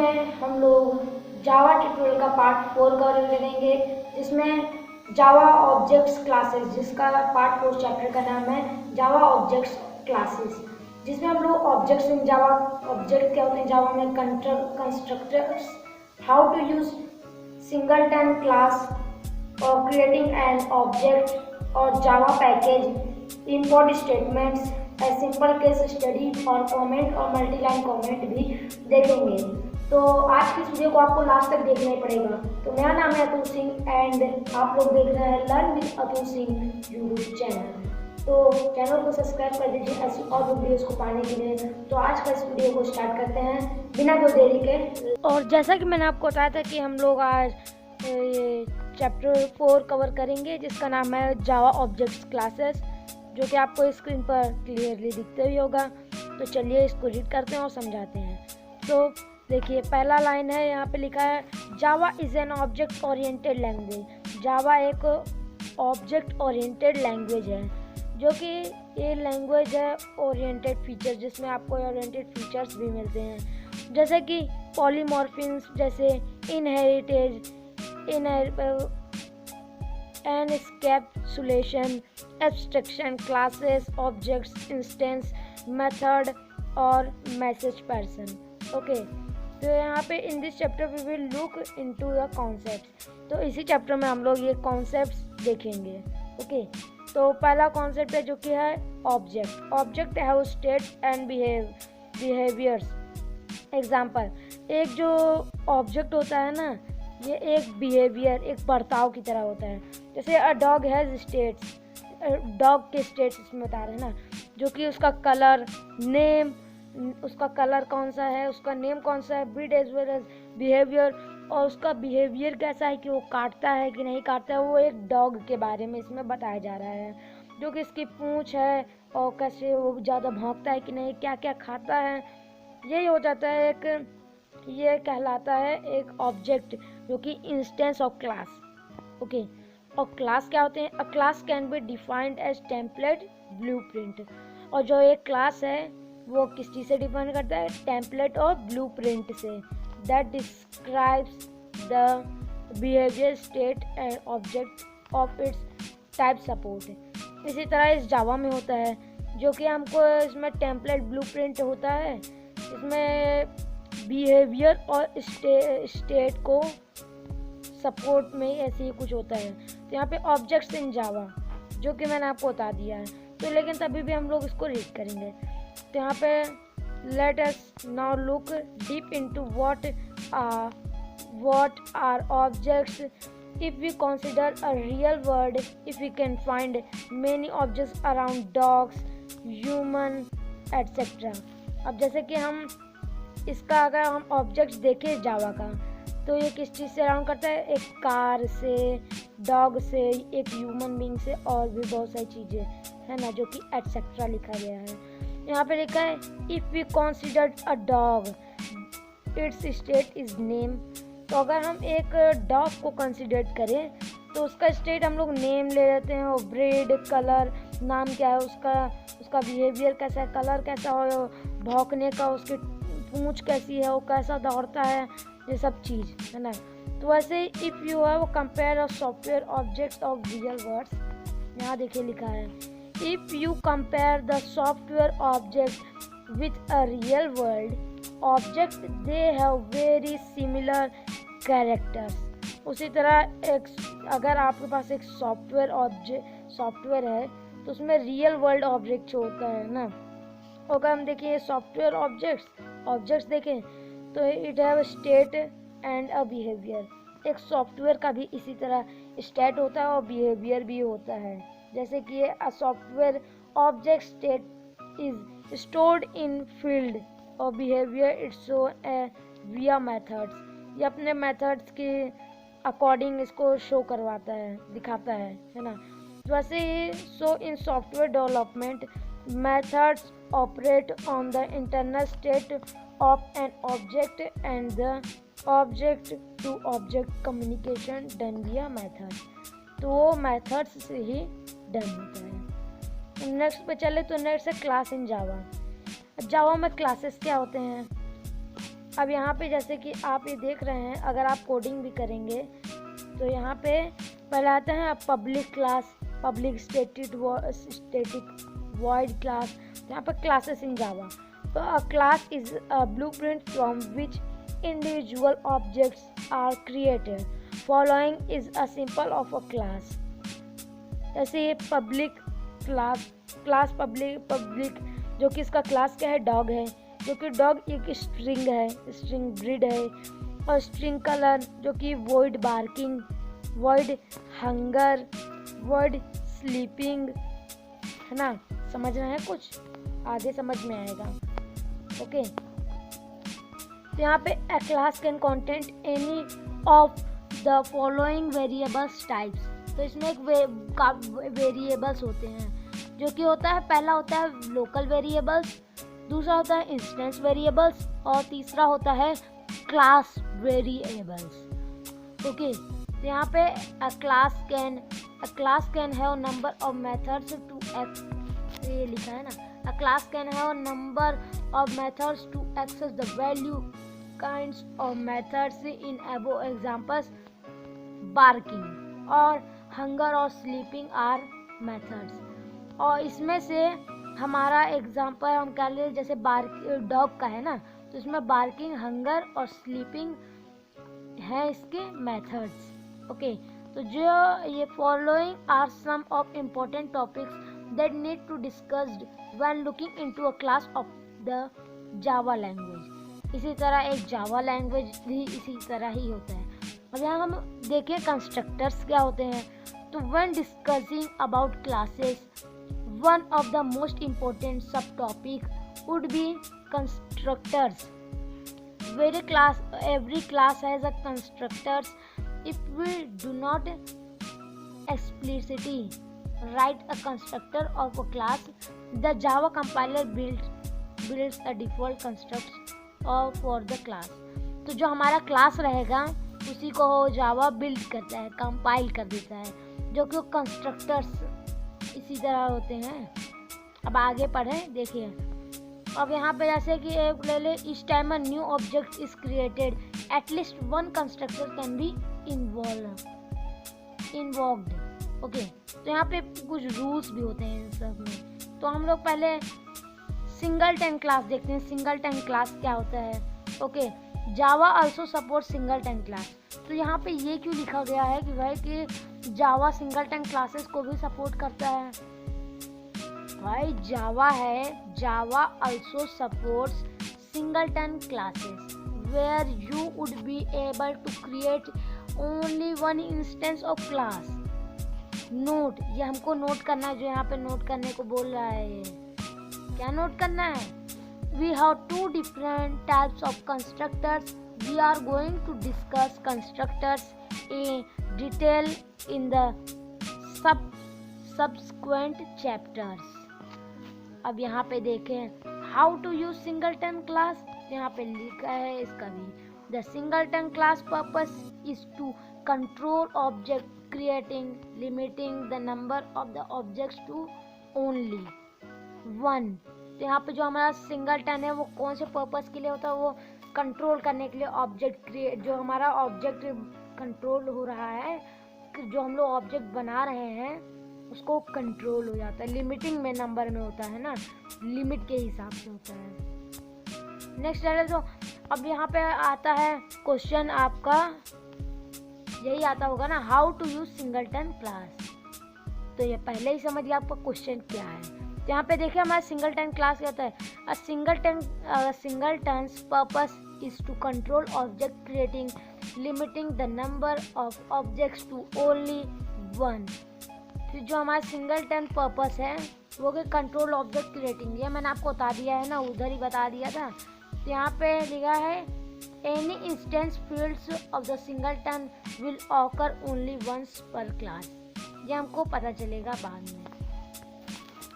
में हम लोग जावा ट्यूटोरियल का पार्ट 4 करेंगे, जिसमें जावा ऑब्जेक्ट्स क्लासेस, जिसका पार्ट 4 चैप्टर का नाम है जावा ऑब्जेक्ट्स क्लासेस, जिसमें हम लोग ऑब्जेक्ट्स इन जावा, ऑब्जेक्ट क्या होते हैं जावा में, constructors, how to use singleton class और क्रिएटिंग एन ऑब्जेक्ट और Java package, import statements, a simple case study और कमेंट और मल्टीलाइन कमेंट भी देखेंगे। तो आज की इस वीडियो को आपको लास्ट तक देखना ही पड़ेगा। तो मेरा नाम है अतुल सिंह एंड आप लोग देख रहे हैं learn with Atul Singh YouTube channel. तो चैनल को सब्सक्राइब कर दीजिए ऐसी और वीडियोस को पाने के लिए। तो आज का इस वीडियो को स्टार्ट करते हैं बिना कोई देरी के। और जैसा कि मैंने आपको बताया था कि हम लोग आज ये चैप्टर 4 कवर करेंगे, जिसका नाम है जावा ऑब्जेक्ट्स क्लासेस, जो कि आपको स्क्रीन पर क्लियरली दिखते ही होगा। तो चलिए इसको रीड करते हैं और समझाते हैं। तो देखिए, पहला लाइन है, यहाँ पे लिखा है Java is an object oriented language. Java एक ऑब्जेक्ट ओरिएंटेड लैंग्वेज है, जो कि ये लैंग्वेज है ओरिएंटेड फीचर, जिसमें आपको ओरिएंटेड फीचर्स भी मिलते हैं, जैसे कि पॉलीमॉर्फिज्म, जैसे inheritance, encapsulation, abstraction, classes, objects, instance, method और मैसेज पर्सन। ओके, तो यहाँ पे in this chapter we will look into the concepts. तो इसी चैप्टर में हम लोग ये कॉन्सेप्ट्स देखेंगे। ओके, तो पहला कॉन्सेप्ट है जो कि है object. Object have states and behaviours. Example, एक जो ऑब्जेक्ट होता है ना, ये एक बिहेवियर, एक बर्ताव की तरह होता है। जैसे a dog has states, dog के स्टेट्स इसमें बता रहे हैं ना, जो कि उसका कलर, नेम, उसका कलर कौन सा है, उसका नेम कौन सा है, breed as well as behaviour, और उसका बिहेवियर कैसा है कि वो काटता है कि नहीं काटता है। वो एक डॉग के बारे में इसमें बताया जा रहा है, जो कि इसकी पूंछ है और कैसे वो ज़्यादा भौंकता है कि नहीं, क्या क्या खाता है। यही हो जाता है एक, ये कहलाता है एक ऑब्जेक्ट, जो कि इंस्टेंस ऑफ क्लास। ओके, और क्लास क्या होते हैं? A class can be defined as template, blueprint. और जो एक क्लास है वो किस चीज़ से डिफाइन करता है? टेम्पलेट और ब्लूप्रिंट से। That describes the behaviour, state and object of its type support. इसी तरह इस जावा में होता है, जो कि हमको इसमें टेम्पलेट, ब्लूप्रिंट होता है, इसमें बिहेवियर और स्टेट को सपोर्ट में ऐसे ही कुछ होता है। तो यहाँ पे ऑब्जेक्ट्स इन जावा, जो कि मैंने आपको बता दिया है, तो लेकिन तभी भी हम लोग इसको रीड करेंगे। तो यहाँ पे let us now look deep into what are objects if we consider a real world, if we can find many objects around dogs, human, etc. अब जैसे कि हम इसका अगर हम ऑब्जेक्ट्स देखें जावा का, तो ये किस चीज़ से अराउंड करता है? एक कार से, डॉग से, एक ह्यूमन बीइंग से, और भी बहुत सारी चीज़ें है ना, जो कि एटसेट्रा लिखा गया है। यहाँ पे लिखा है if we consider a dog its state is name. तो अगर हम एक डॉग को कंसीडर करें तो उसका स्टेट हम लोग नेम ले लेते हैं, और ब्रीड, कलर, नाम क्या है उसका बिहेवियर कैसा है, कलर कैसा हो, भौंकने का, उसकी पूंछ कैसी है, वो कैसा दौड़ता है, ये सब चीज़ है ना। तो वैसे if you have compare a software objects of real words, यहाँ देखिए लिखा है if you compare the software object with a real world object, they have very similar characters. उसी तरह एक, अगर आपके पास एक सॉफ्टवेयर है, तो उसमें रियल वर्ल्ड ऑब्जेक्ट होता है ना। अगर हम देखें सॉफ्टवेयर ऑब्जेक्ट्स देखें, तो it have state and a behaviour. एक सॉफ्टवेयर का भी इसी तरह स्टेट होता है और बिहेवियर भी होता है। जैसे कि a software object state is stored in field और बिहेवियर इट्स शो विया मेथड्स। ये अपने मेथड्स के अकॉर्डिंग इसको शो करवाता है, दिखाता है ना। वैसे ही so in software development methods operate on the internal state of an object and the object to object communication done via method. तो वो मेथड्स से ही डन होता है। नेक्स्ट पे चले तो नेक्स्ट है क्लास इन जावा। जावा में क्लासेस क्या होते हैं? अब यहाँ पे जैसे कि आप ये देख रहे हैं, अगर आप कोडिंग भी करेंगे तो यहाँ पे पहले आते हैं public class, public static void class. यहाँ पे क्लासेस इन जावा। तो अ class is a blueprint from which individual objects are created. Following is a symbol of a class. जैसे ये पब्लिक क्लास पब्लिक जो कि इसका क्लास क्या है, डॉग है, जो कि डॉग एक स्ट्रिंग है, स्ट्रिंग ब्रीड है। और स्ट्रिंग कलर जो कि void barking, void hunger, void sleeping, है ना। समझना है कुछ, आगे समझ में आएगा। ओके तो यहाँ पे a class can contain any of the following variables types। तो इसमें एक वेरिएबल्स होते हैं, जो कि होता है, पहला होता है लोकल वेरिएबल्स, दूसरा होता है इंस्टेंस वेरिएबल्स, और तीसरा होता है क्लास वेरिएबल्स। ओके तो यहाँ पे a class can have number of methods to ये लिखा है ना, a class can have a number of methods to access the value kinds of methods in above examples। barking और hunger और sleeping are methods। और इसमें से हमारा एग्जांपल हम कह ले, जैसे डॉग का है ना, तो इसमें barking, hunger और sleeping है इसके मेथड्स। ओके तो जो ये following are some of important topics that need to discussed when looking into a class of the Java language। इसी तरह एक जावा लैंग्वेज भी इसी तरह ही होता है। अब यहाँ हम देखें कंस्ट्रक्टर्स क्या होते हैं। तो when discussing about classes, one of the most important subtopic would be constructors। Every class has a constructors। If we do not explicitly write a constructor of a class, the Java compiler builds a default constructor for the class। तो जो हमारा class रहेगा उसी को जावा build करता है, compile कर देता है, जो कि कंस्ट्रक्टर्स इसी तरह होते हैं। अब आगे पढ़ें, देखिए। अब यहाँ पे जैसे कि एक ले ले, each time a new object is created, at least one constructor can be invoked। Okay तो यहाँ पे कुछ रूल्स भी होते हैं इन सब में। तो हम लोग पहले सिंगलटन क्लास देखते हैं। सिंगलटन क्लास क्या होता है। ओके जावा आल्सो सपोर्ट सिंगलटन क्लास। तो यहाँ पे ये क्यों लिखा गया है कि भाई कि जावा सिंगलटन क्लासेस को भी सपोर्ट करता है। भाई जावा है, Java also supports singleton classes where you would be able to create only one instance of class. Note, ये हमको नोट करना है, जो यहाँ पे नोट करने को बोल रहा है। ये क्या नोट करना है। We have two different types of constructors. We are going to discuss constructors in detail in the subsequent chapters। अब यहाँ पे देखें how to use singleton class। यहाँ पे लिखा है इसका भी। The singleton class purpose is to control object creating, limiting the number of the objects to only one। तो यहाँ पे जो हमारा सिंगलटन है वो कौन से पर्पस के लिए होता है, वो कंट्रोल करने के लिए ऑब्जेक्ट क्रिएट, जो हमारा ऑब्जेक्ट कंट्रोल हो रहा है, जो हम लोग ऑब्जेक्ट बना रहे हैं उसको कंट्रोल हो जाता है। लिमिटिंग में नंबर में होता है ना, लिमिट के हिसाब से होता है। नेक्स्ट है तो अब यहाँ पे आता है क्वेश्चन, आपका यही आता होगा ना, how to use singleton class. तो ये पहले ही समझिए आपका क्वेश्चन क्या है। तो यहाँ पे देखिए हमारा सिंगलटन क्लास क्या होता है। Singletons purpose is to control object creating, limiting the number of objects to only one. फिर जो हमारा सिंगलटन पर्पस है वो कि कंट्रोल ऑब्जेक्ट क्रिएटिंग, ये मैंने आपको बता दिया है ना, उधर ही बता दिया था। तो यहाँ पे लिखा है any instance fields of the singleton will occur only once per class. ये हमको पता चलेगा बाद में।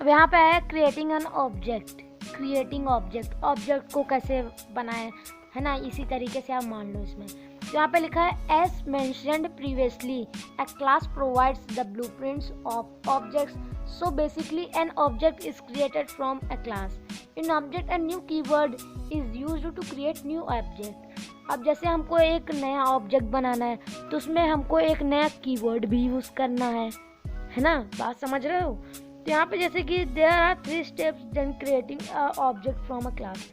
अब यहाँ पे है creating an object, creating object को कैसे बनाए, है ना, इसी तरीके से आप मान लो इसमें। तो यहाँ पे लिखा है as mentioned previously a class provides the blueprints of objects, so basically an object is created from a class. In object and new keyword is used to create new object. अब जैसे हमको एक नया ऑब्जेक्ट बनाना है तो उसमें हमको एक नया कीवर्ड भी यूज़ करना है ना, बात समझ रहे हो। तो यहाँ पे जैसे कि there are 3 steps then creating a object from a class.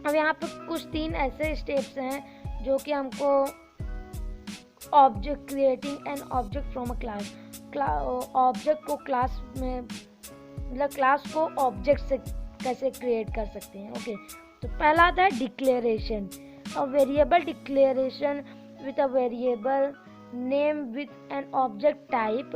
अब यहाँ पे कुछ 3 ऐसे स्टेप्स हैं जो कि हमको object creating an object from a class, object को क्लास में, मतलब क्लास को ऑब्जेक्ट से कैसे क्रिएट कर सकते हैं। ओके, तो पहला आता है declaration, a variable declaration with a variable name with an object type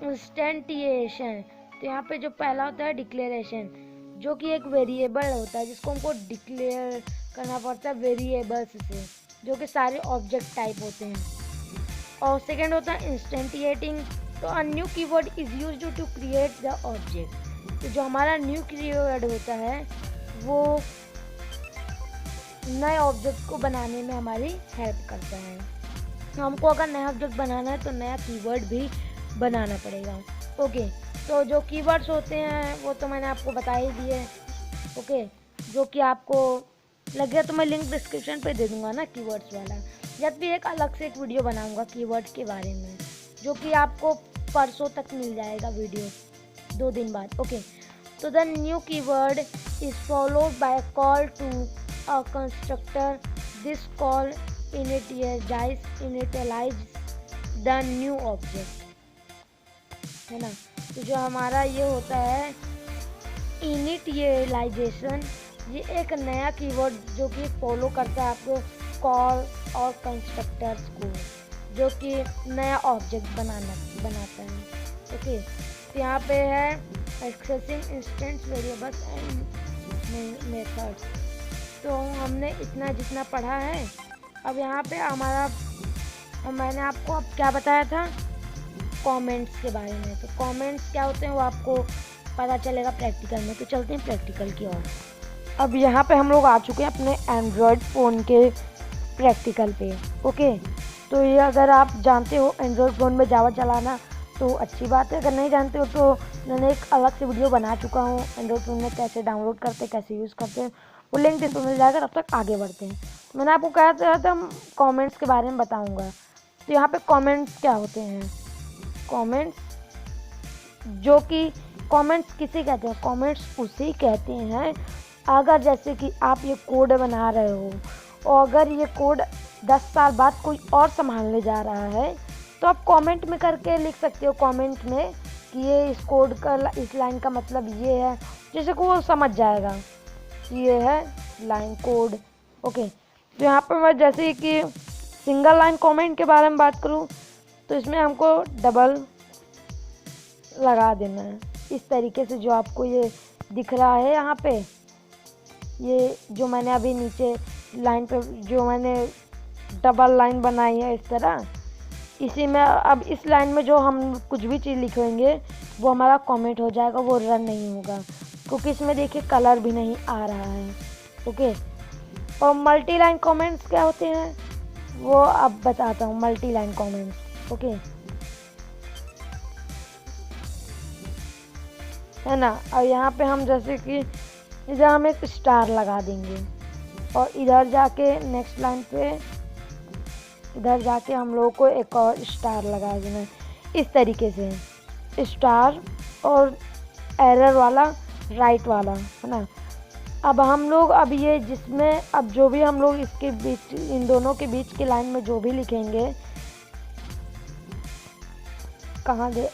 instantiation. तो यहाँ पे जो पहला होता है डिक्लेरेशन, जो कि एक वेरिएबल होता है जिसको हमको डिक्लेयर करना पड़ता है वेरिएबल्स से, जो कि सारे ऑब्जेक्ट टाइप होते हैं। और सेकेंड होता है इंस्टेंटिएटिंग, तो a new keyword is used to create the object. तो जो हमारा न्यू कीवर्ड होता है वो नए ऑब्जेक्ट को बनाने में हमारी हेल्प करता है। तो हमको अगर नया ऑब्जेक्ट बनाना है तो नया कीवर्ड भी बनाना पड़ेगा। ओके, तो जो कीवर्ड्स होते हैं वो तो मैंने आपको बता ही दिए। ओके, जो कि आपको लगे तो मैं लिंक डिस्क्रिप्शन पे दे दूंगा ना कीवर्ड्स वाला, जब भी एक अलग से एक वीडियो बनाऊंगा कीवर्ड के बारे में, जो कि आपको परसों तक मिल जाएगा वीडियो, 2 दिन बाद। ओके, तो the new keyword is followed by call to a constructor. This call initialize the new object, है ना। तो जो हमारा ये होता है इनिशियलाइजेशन, ये एक नया कीवर्ड जो कि फॉलो करता है आपको कॉल और कंस्ट्रक्टर्स को, जो कि नया ऑब्जेक्ट बनाता है। ओके, तो यहाँ पे है accessing instance variables and methods. तो हमने इतना जितना पढ़ा है, अब यहाँ पे हमारा, मैंने आपको अब क्या बताया था कमेंट्स के बारे में। तो कमेंट्स क्या होते हैं वो आपको पता चलेगा प्रैक्टिकल में। तो चलते हैं प्रैक्टिकल की ओर। अब यहाँ पे हम लोग आ चुके हैं अपने एंड्रॉयड फ़ोन के प्रैक्टिकल पे। ओके, तो ये अगर आप जानते हो एंड्रॉयड फ़ोन में जावा चलाना तो अच्छी बात है, अगर नहीं जानते हो तो मैंने एक अलग से वीडियो बना चुका हूँ एंड्रॉयड फ़ोन में कैसे डाउनलोड करते, कैसे यूज़ करते हैं, वो लिंक डिस्क्रिप्शन में मिल जाएगा। तब तक आगे बढ़ते हैं। मैंने आपको कहा था हम कमेंट्स के बारे में बताऊंगा। तो यहाँ पे कमेंट्स क्या होते हैं, कमेंट्स, जो कि कमेंट्स किसे कहते हैं, कमेंट्स उसे कहते हैं अगर जैसे कि आप ये कोड बना रहे हो और अगर ये कोड 10 साल बाद कोई और संभालने जा रहा है तो आप कमेंट में करके लिख सकते हो, कमेंट में कि ये इस कोड का, इस लाइन का मतलब ये है, जैसे कि वो समझ जाएगा कि ये है लाइन कोड। ओके, तो यहाँ पर मैं जैसे कि सिंगल लाइन कमेंट के बारे में बात करूँ तो इसमें हमको डबल लगा देना है इस तरीके से, जो आपको ये दिख रहा है यहाँ पे, ये जो मैंने अभी नीचे लाइन पे जो मैंने डबल लाइन बनाई है इस तरह, इसी में अब इस लाइन में जो हम कुछ भी चीज़ लिखेंगे वो हमारा कमेंट हो जाएगा, वो रन नहीं होगा क्योंकि इसमें देखिए कलर भी नहीं आ रहा है। ओके, और मल्टी लाइन कमेंट्स क्या होते हैं वो अब बताता हूँ। मल्टी लाइन कमेंट्स, ओके, है ना। और यहाँ पे हम जैसे कि इधर हम एक स्टार लगा देंगे और इधर जाके नेक्स्ट लाइन पे इधर जाके हम लोगों को एक और स्टार लगा देना है इस तरीके से, स्टार और एरर वाला राइट वाला, है ना। अब हम लोग अब ये जिसमें अब जो भी हम लोग इसके बीच, इन दोनों के बीच की लाइन में जो भी लिखेंगे, कहाँ गए,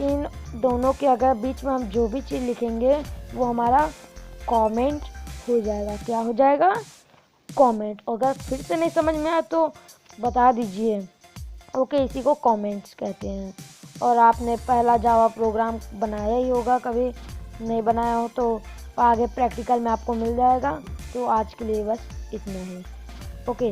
इन दोनों के अगर बीच में हम जो भी चीज़ लिखेंगे वो हमारा कमेंट हो जाएगा। क्या हो जाएगा, कमेंट। अगर फिर से नहीं समझ में आया तो बता दीजिए। ओके, इसी को कमेंट्स कहते हैं। और आपने पहला जावा प्रोग्राम बनाया ही होगा, कभी नहीं बनाया हो तो आगे प्रैक्टिकल में आपको मिल जाएगा। तो आज के लिए बस इतना ही। ओके।